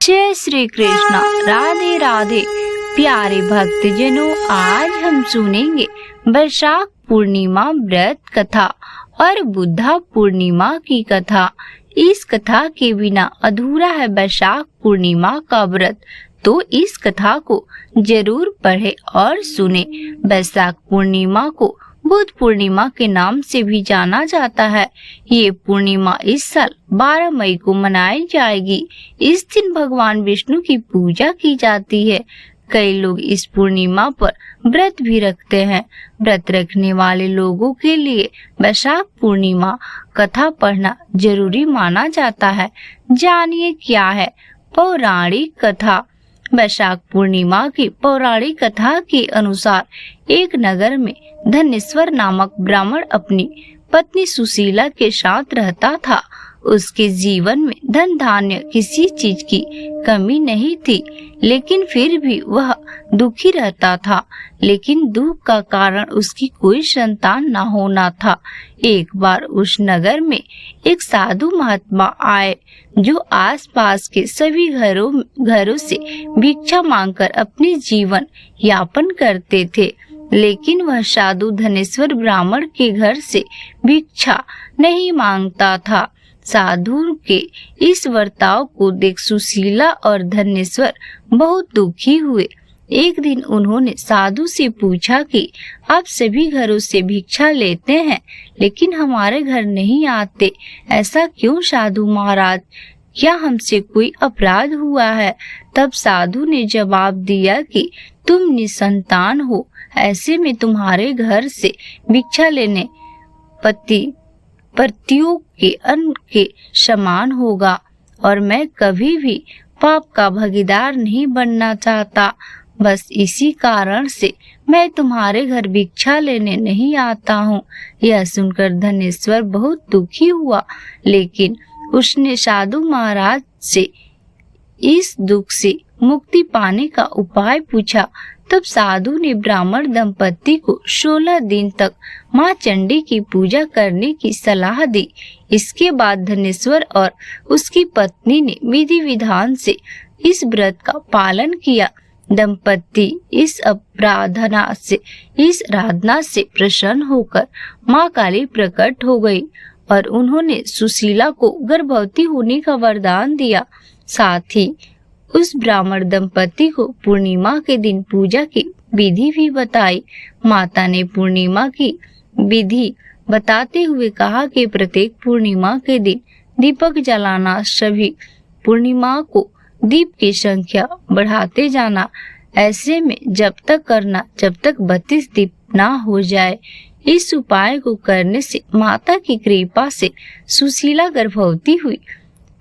जय श्री कृष्ण। राधे राधे प्यारे भक्तजनों, आज हम सुनेंगे वैशाख पूर्णिमा व्रत कथा और बुद्धा पूर्णिमा की कथा। इस कथा के बिना अधूरा है वैशाख पूर्णिमा का व्रत, तो इस कथा को जरूर पढ़े और सुने। वैशाख पूर्णिमा को बुद्ध पूर्णिमा के नाम से भी जाना जाता है। ये पूर्णिमा इस साल 12 मई को मनाई जाएगी। इस दिन भगवान विष्णु की पूजा की जाती है। कई लोग इस पूर्णिमा पर व्रत भी रखते हैं। व्रत रखने वाले लोगों के लिए वैशाख पूर्णिमा कथा पढ़ना जरूरी माना जाता है। जानिए क्या है पौराणिक कथा। वैशाख पूर्णिमा की पौराणिक कथा के अनुसार एक नगर में धनेश्वर नामक ब्राह्मण अपनी पत्नी सुशीला के साथ रहता था। उसके जीवन में धन धान्य किसी चीज की कमी नहीं थी, लेकिन फिर भी वह दुखी रहता था। लेकिन दुख का कारण उसकी कोई संतान न होना था। एक बार उस नगर में एक साधु महात्मा आए, जो आसपास के सभी घरों से भिक्षा मांगकर अपने जीवन यापन करते थे। लेकिन वह साधु धनेश्वर ब्राह्मण के घर से भिक्षा नहीं मांगता था। साधु के इस बर्ताव को देख सुशीला और धनेश्वर बहुत दुखी हुए। एक दिन उन्होंने साधु से पूछा कि आप सभी घरों से भिक्षा लेते हैं, लेकिन हमारे घर नहीं आते, ऐसा क्यों साधु महाराज? क्या हमसे कोई अपराध हुआ है? तब साधु ने जवाब दिया कि तुम निसंतान हो, ऐसे में तुम्हारे घर से भिक्षा लेने पतियों के अन्न के समान होगा, और मैं कभी भी पाप का भागीदार नहीं बनना चाहता। बस इसी कारण से मैं तुम्हारे घर भिक्षा लेने नहीं आता हूँ। यह सुनकर धनेश्वर बहुत दुखी हुआ, लेकिन उसने साधु महाराज से इस दुख से मुक्ति पाने का उपाय पूछा। तब साधु ने ब्राह्मण दंपति को 16 दिन तक माँ चंडी की पूजा करने की सलाह दी। इसके बाद धनेश्वर और उसकी पत्नी ने विधि विधान से इस व्रत का पालन किया। दंपति इस आराधना से प्रसन्न होकर माँ काली प्रकट हो गई और उन्होंने सुशीला को गर्भवती होने का वरदान दिया। साथ ही उस ब्राह्मण दंपति को पूर्णिमा के दिन पूजा की विधि भी बताई। माता ने पूर्णिमा की विधि बताते हुए कहा कि प्रत्येक पूर्णिमा के दिन दीपक जलाना, सभी पूर्णिमा को दीप की संख्या बढ़ाते जाना, ऐसे में जब तक 32 दीप ना हो जाए। इस उपाय को करने से माता की कृपा से सुशीला गर्भवती हुई।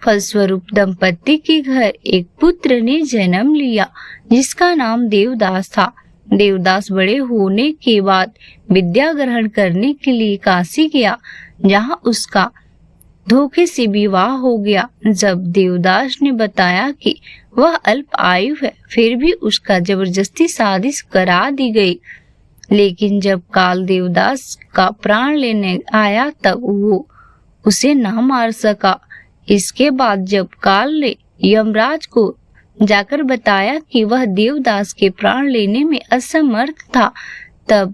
फलस्वरूप दंपति के घर एक पुत्र ने जन्म लिया, जिसका नाम देवदास था। देवदास बड़े होने के बाद विद्या ग्रहण करने के लिए काशी गया, जहाँ उसका धोखे से विवाह हो गया। जब देवदास ने बताया कि वह अल्प आयु है, फिर भी उसका जबरदस्ती शादी करा दी गई। लेकिन जब काल देवदास का प्राण लेने आया, तब वो उसे न मार सका। इसके बाद जब काल ने यमराज को जाकर बताया कि वह देवदास के प्राण लेने में असमर्थ था, तब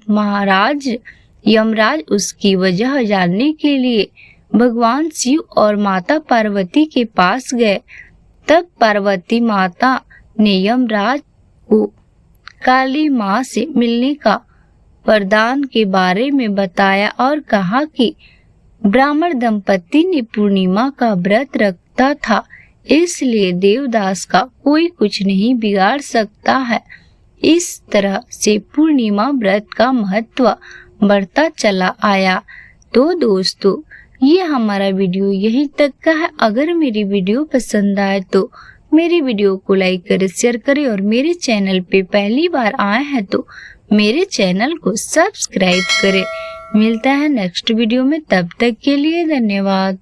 यमराज उसकी वजह जानने के लिए भगवान शिव और माता पार्वती के पास गए। तब पार्वती माता ने यमराज को काली माँ से मिलने का वरदान के बारे में बताया और कहा कि ब्राह्मण दंपति ने पूर्णिमा का व्रत रखता था, इसलिए देवदास का कोई कुछ नहीं बिगाड़ सकता है। इस तरह से पूर्णिमा व्रत का महत्व बढ़ता चला आया। तो दोस्तों, ये हमारा वीडियो यहीं तक का है। अगर मेरी वीडियो पसंद आए तो मेरी वीडियो को लाइक करें, शेयर करें, और मेरे चैनल पे पहली बार आए हैं तो मेरे चैनल को सब्सक्राइब करें। मिलता है नेक्स्ट वीडियो में, तब तक के लिए धन्यवाद।